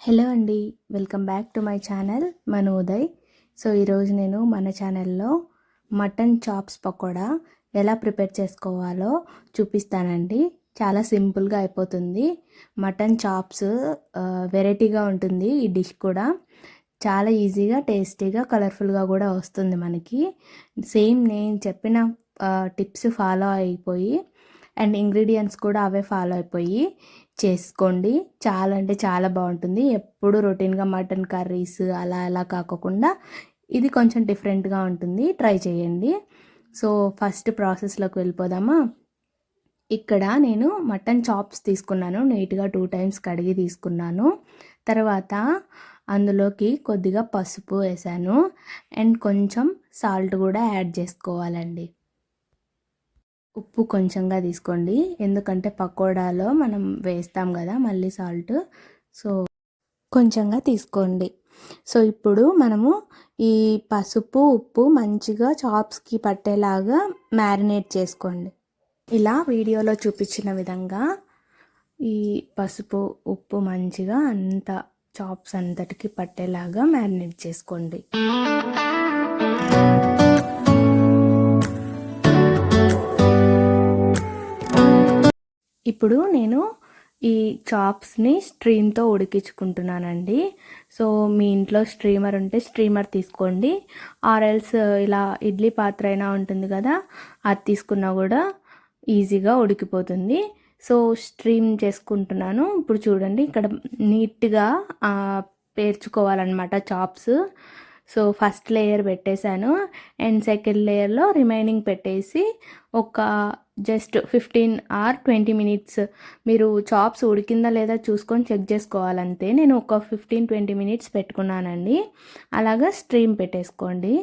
Hello అండి, welcome back to my channel Manoday. So ఈరోజు నేను మన ఛానల్లో మటన్ చాప్స్ పకోడా ఎలా ప్రిపేర్ చేసుకోవాలో చూపిస్తానండి. చాలా సింపుల్గా అయిపోతుంది. మటన్ చాప్స్ వెరైటీగా ఉంటుంది. ఈ డిష్ కూడా చాలా ఈజీగా, టేస్టీగా, కలర్ఫుల్గా కూడా వస్తుంది మనకి. సేమ్ నేను చెప్పిన టిప్స్ ఫాలో అయిపోయి అండ్ ఇంగ్రీడియంట్స్ కూడా అవే ఫాలో అయిపోయి చేసుకోండి. చాలా అంటే చాలా బాగుంటుంది. ఎప్పుడు రొటీన్గా మటన్ కర్రీస్ అలా కాకుండా ఇది కొంచెం డిఫరెంట్గా ఉంటుంది. ట్రై చేయండి. సో ఫస్ట్ ప్రాసెస్లోకి వెళ్ళిపోదామా. ఇక్కడ నేను మటన్ చాప్స్ తీసుకున్నాను. నీట్గా 2 టైమ్స్ కడిగి తీసుకున్నాను. తర్వాత అందులోకి కొద్దిగా పసుపు వేసాను అండ్ కొంచెం సాల్ట్ కూడా యాడ్ చేసుకోవాలండి. ఉప్పు కొంచెంగా తీసుకోండి, ఎందుకంటే పకోడాలో మనం వేస్తాం కదా మళ్ళీ సాల్ట్. సో కొంచెంగా తీసుకోండి. సో ఇప్పుడు మనము ఈ పసుపు ఉప్పు మంచిగా చాప్స్కి పట్టేలాగా మ్యారినేట్ చేసుకోండి. ఇలా వీడియోలో చూపించిన విధంగా ఈ పసుపు ఉప్పు మంచిగా అంత చాప్స్ అంతటికి పట్టేలాగా మ్యారినేట్ చేసుకోండి. ఇప్పుడు నేను ఈ చాప్స్ని స్ట్రీమ్తో ఉడికించుకుంటున్నానండి. సో మీ ఇంట్లో స్ట్రీమర్ ఉంటే స్ట్రీమర్ తీసుకోండి, ఆర్ఎల్స్ ఇలా ఇడ్లీ పాత్ర అయినా ఉంటుంది కదా, అది తీసుకున్నా కూడా ఈజీగా ఉడికిపోతుంది. సో స్ట్రీమ్ చేసుకుంటున్నాను. ఇప్పుడు చూడండి, ఇక్కడ నీట్గా పేర్చుకోవాలన్నమాట చాప్స్. సో ఫస్ట్ లేయర్ పెట్టేశాను అండ్ సెకండ్ లేయర్లో రిమైనింగ్ పెట్టేసి ఒక జస్ట్ 15 or 20 minutes మీరు చాప్స్ ఉడికిందా లేదా చూసుకొని చెక్ చేసుకోవాలంతే. నేను ఒక 15-20 minutes పెట్టుకున్నానండి. అలాగా స్ట్రీమ్ పెట్టేసుకోండి.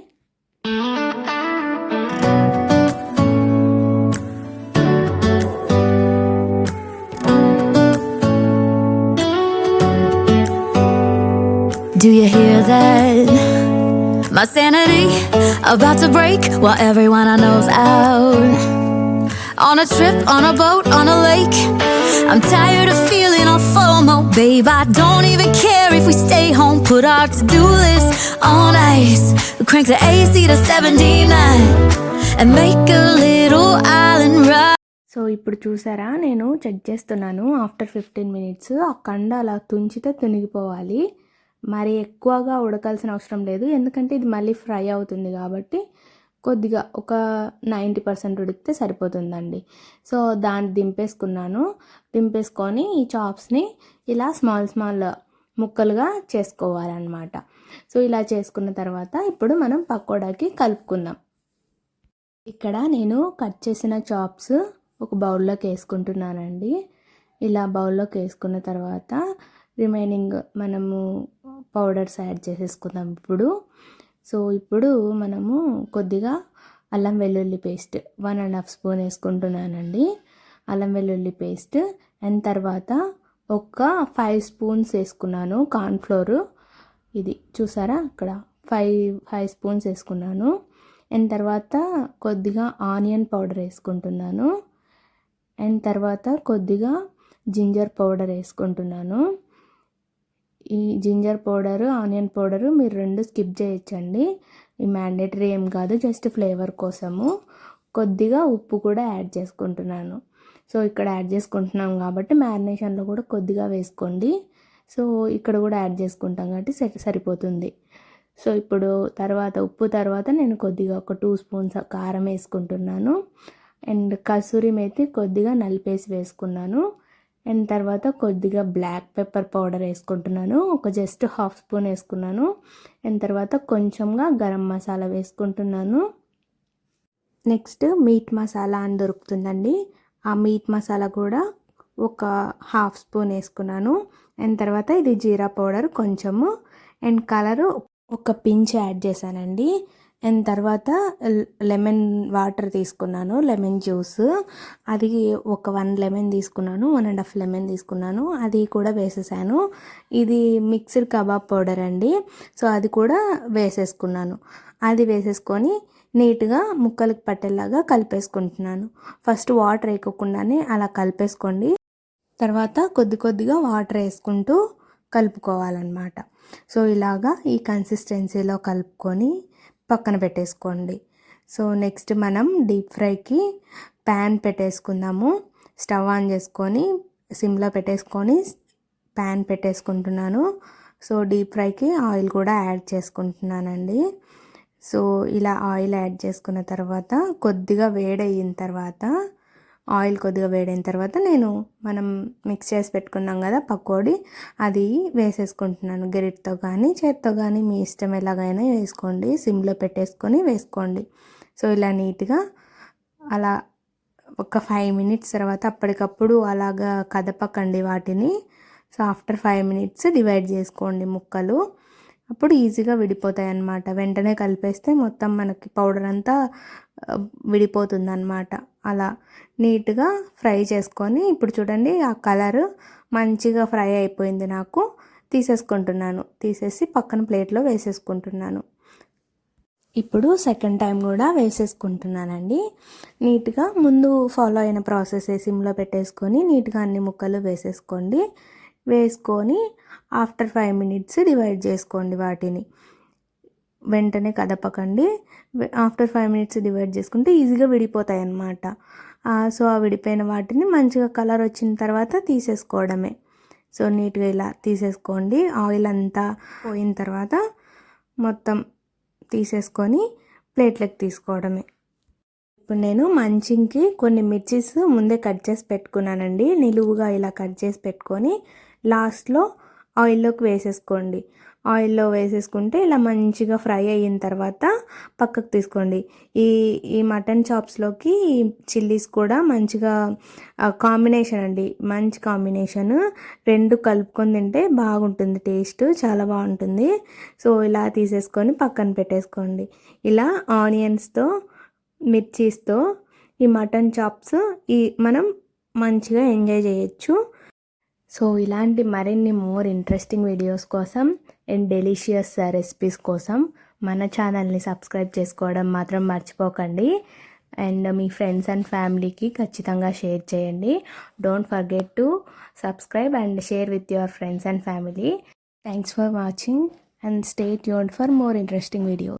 Do you hear that? My sanity about to break while everyone I know's out. On a trip, on a boat, on a lake. I'm tired of feeling all FOMO, babe. I don't even care if we stay home. Put our to-do list on ice. We crank the AC to 79 and make a little island ride. So ఇప్పుడు చూసారా, నేను check చేస్తున్నాను. After 15 minutes ఆ కండ అలా తుంచితే తునిగిపోవాలి. మరి ఎక్కువగా ఉడకాల్సిన అవసరం లేదు, ఎందుకంటే ఇది మళ్ళీ ఫ్రై అవుతుంది కాబట్టి కొద్దిగా ఒక 90% ఉడికితే సరిపోతుందండి. సో దాన్ని దింపేసుకొని ఈ చాప్స్ని ఇలా స్మాల్ ముక్కలుగా చేసుకోవాలన్నమాట. సో ఇలా చేసుకున్న తర్వాత ఇప్పుడు మనం పకోడాకి కలుపుకుందాం. ఇక్కడ నేను కట్ చేసిన చాప్స్ ఒక బౌల్లోకి వేసుకుంటున్నానండి. ఇలా బౌల్లోకి వేసుకున్న తర్వాత రిమైనింగ్ మనము పౌడర్స్ యాడ్ చేసేసుకుందాం ఇప్పుడు. సో ఇప్పుడు మనము కొద్దిగా అల్లం వెల్లుల్లి పేస్ట్ 1.5 స్పూన్ వేసుకుంటున్నానండి. అల్లం వెల్లుల్లి పేస్ట్ అండ్ తర్వాత ఒక 5 స్పూన్స్ వేసుకున్నాను కార్న్ఫ్లోర్. ఇది చూసారా, అక్కడ 5 స్పూన్స్ వేసుకున్నాను. అండ్ తర్వాత కొద్దిగా ఆనియన్ పౌడర్ వేసుకుంటున్నాను. అండ్ తర్వాత కొద్దిగా జింజర్ పౌడర్ వేసుకుంటున్నాను. ఈ జింజర్ పౌడరు ఆనియన్ పౌడరు మీరు 2 స్కిప్ చేయొచ్చండి, ఈ మ్యాండేటరీ ఏం కాదు, జస్ట్ ఫ్లేవర్ కోసము. కొద్దిగా ఉప్పు కూడా యాడ్ చేసుకుంటున్నాను. సో ఇక్కడ యాడ్ చేసుకుంటున్నాం కాబట్టి మ్యారినేషన్లో కూడా కొద్దిగా వేసుకోండి. సో ఇక్కడ కూడా యాడ్ చేసుకుంటాం కాబట్టి సరిపోతుంది. సో ఇప్పుడు ఉప్పు తర్వాత నేను కొద్దిగా ఒక 2 స్పూన్స్ కారం వేసుకుంటున్నాను. అండ్ కసూరి మేతి కొద్దిగా నలిపేసి వేసుకున్నాను. అండ్ తర్వాత కొద్దిగా బ్లాక్ పెప్పర్ పౌడర్ వేసుకుంటున్నాను, ఒక జస్ట్ 1/2 స్పూన్ వేసుకున్నాను. అండ్ తర్వాత కొంచెంగా గరం మసాలా వేసుకుంటున్నాను. నెక్స్ట్ మీట్ మసాలా అని దొరుకుతుందండి, ఆ మీట్ మసాలా కూడా ఒక 1/2 స్పూన్ వేసుకున్నాను. అండ్ తర్వాత ఇది జీరా పౌడర్ కొంచెము అండ్ కలరు ఒక పించ్ యాడ్ చేశానండి. అండ్ తర్వాత లెమన్ వాటర్ తీసుకున్నాను, లెమన్ జ్యూస్, అది ఒక 1 లెమన్ తీసుకున్నాను, 1.5 లెమన్ తీసుకున్నాను, అది కూడా వేసేసాను. ఇది మిక్స్డ్ కబాబ్ పౌడర్ అండి. సో అది కూడా వేసేసుకున్నాను. అది వేసేసుకొని నీట్గా ముక్కలకి పట్టేలాగా కలిపేసుకుంటున్నాను. ఫస్ట్ వాటర్ వేయకుండానే అలా కలిపేసుకోండి. తర్వాత కొద్దిగా వాటర్ వేసుకుంటూ కలుపుకోవాలన్నమాట. సో ఇలాగా ఈ కన్సిస్టెన్సీలో కలుపుకొని పక్కన పెట్టేసుకోండి. సో నెక్స్ట్ మనం డీప్ ఫ్రైకి ప్యాన్ పెట్టేసుకుందాము. స్టవ్ ఆన్ చేసుకొని సిమ్లో పెట్టేసుకొని ప్యాన్ పెట్టేసుకుంటున్నాను. సో డీప్ ఫ్రైకి ఆయిల్ కూడా యాడ్ చేసుకుంటున్నానండి. సో ఇలా ఆయిల్ యాడ్ చేసుకున్న తర్వాత కొద్దిగా వేడయిన తర్వాత మనం మిక్స్ చేసి పెట్టుకున్నాం కదా పకోడీ, అది వేసేసుకుంటున్నాను. గరిటతో కానీ చేత్తో కానీ మీ ఇష్టం ఎలాగైనా వేసుకోండి. సిమ్లో పెట్టేసుకొని వేసుకోండి. సో ఇలా నీట్గా అలా ఒక 5 మినిట్స్ తర్వాత అప్పటికప్పుడు అలాగా కదపకండి వాటిని. సో ఆఫ్టర్ 5 మినిట్స్ డివైడ్ చేసుకోండి ముక్కలు. అప్పుడు ఈజీగా విడిపోతాయి అన్నమాట. వెంటనే కలిపేస్తే మొత్తం మనకి పౌడర్ అంతా విడిపోతుంది అన్నమాట. అలా నీట్గా ఫ్రై చేసుకొని ఇప్పుడు చూడండి ఆ కలర్ మంచిగా ఫ్రై అయిపోయింది. నాకు తీసేసి పక్కన ప్లేట్లో వేసేసుకుంటున్నాను. ఇప్పుడు సెకండ్ టైం కూడా వేసేసుకుంటున్నానండి. నీట్గా ముందు ఫాలో అయిన ప్రాసెస్ సిమ్లో పెట్టేసుకొని నీట్గా అన్ని ముక్కలు వేసుకొని ఆఫ్టర్ 5 మినిట్స్ డివైడ్ చేసుకోండి. వాటిని వెంటనే కదపకండి. ఆఫ్టర్ 5 మినిట్స్ డివైడ్ చేసుకుంటే ఈజీగా విడిపోతాయి అన్నమాట. సో ఆ విడిపోయిన వాటిని మంచిగా కలర్ వచ్చిన తర్వాత తీసేసుకోవడమే. సో నీట్గా ఇలా తీసేసుకోండి. ఆయిల్ అంతా పోయిన తర్వాత మొత్తం తీసేసుకొని ప్లేట్లోకి తీసుకోవడమే. ఇప్పుడు నేను మంచింగ్కి కొన్ని మిర్చీస్ ముందే కట్ చేసి పెట్టుకున్నానండి. నిలువుగా ఇలా కట్ చేసి పెట్టుకొని లాస్ట్లో ఆయిల్లోకి వేసేసుకోండి. ఆయిల్లో వేసేసుకుంటే ఇలా మంచిగా ఫ్రై అయిన తర్వాత పక్కకు తీసుకోండి. ఈ మటన్ చాప్స్లోకి చిల్లీస్ కూడా మంచిగా కాంబినేషన్ అండి, మంచి కాంబినేషన్. 2 కలుపుకొని తింటే బాగుంటుంది, టేస్ట్ చాలా బాగుంటుంది. సో ఇలా తీసేసుకొని పక్కన పెట్టేసుకోండి. ఇలా ఆనియన్స్తో మిర్చీస్తో ఈ మటన్ చాప్స్ మనం మంచిగా ఎంజాయ్ చేయొచ్చు. సో ఇలాంటి మరిన్ని మోర్ ఇంట్రెస్టింగ్ వీడియోస్ కోసం అండ్ డెలిషియస్ రెసిపీస్ కోసం మన ఛానల్ని సబ్స్క్రైబ్ చేసుకోవడం మాత్రం మర్చిపోకండి. అండ్ మీ ఫ్రెండ్స్ అండ్ ఫ్యామిలీకి ఖచ్చితంగా షేర్ చేయండి. Don't forget to subscribe and share with your friends and family. Thanks for watching and stay tuned for more interesting videos.